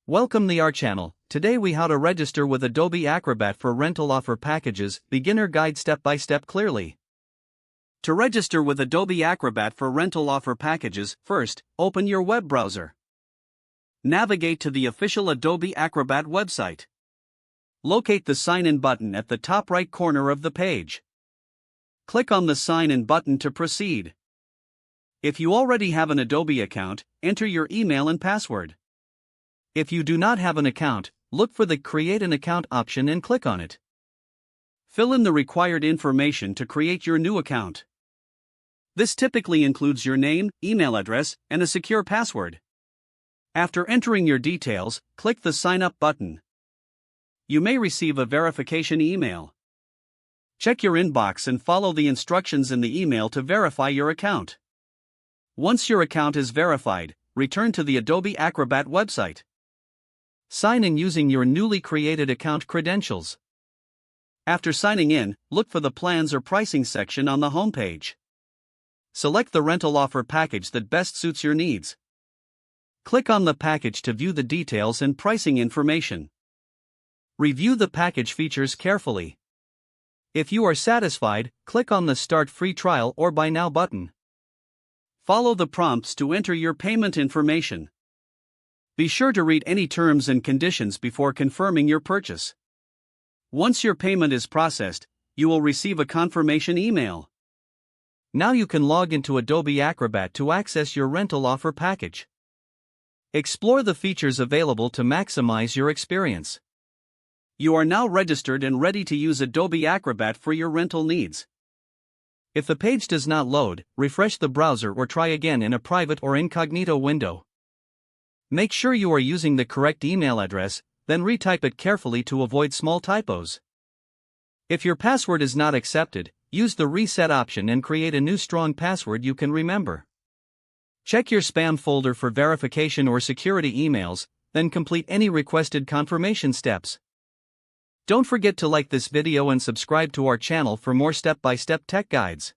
Welcome to our channel. Today we how to register with Adobe Acrobat for rental offer packages, beginner guide step by step clearly. To register with Adobe Acrobat for rental offer packages, first, open your web browser. Navigate to the official Adobe Acrobat website. Locate the Sign In button at the top right corner of the page. Click on the Sign In button to proceed. If you already have an Adobe account, enter your email and password. If you do not have an account, look for the Create an Account option and click on it. Fill in the required information to create your new account. This typically includes your name, email address, and a secure password. After entering your details, click the Sign Up button. You may receive a verification email. Check your inbox and follow the instructions in the email to verify your account. Once your account is verified, return to the Adobe Acrobat website. Sign in using your newly created account credentials. After signing in, look for the Plans or Pricing section on the homepage. Select the rental offer package that best suits your needs. Click on the package to view the details and pricing information. Review the package features carefully. If you are satisfied, click on the Start Free Trial or Buy Now button. Follow the prompts to enter your payment information. Be sure to read any terms and conditions before confirming your purchase. Once your payment is processed, you will receive a confirmation email. Now you can log into Adobe Acrobat to access your rental offer package. Explore the features available to maximize your experience. You are now registered and ready to use Adobe Acrobat for your rental needs. If the page does not load, refresh the browser or try again in a private or incognito window. Make sure you are using the correct email address, then retype it carefully to avoid small typos. If your password is not accepted, use the Reset option and create a new strong password you can remember. Check your spam folder for verification or security emails, then complete any requested confirmation steps. Don't forget to like this video and subscribe to our channel for more step-by-step tech guides.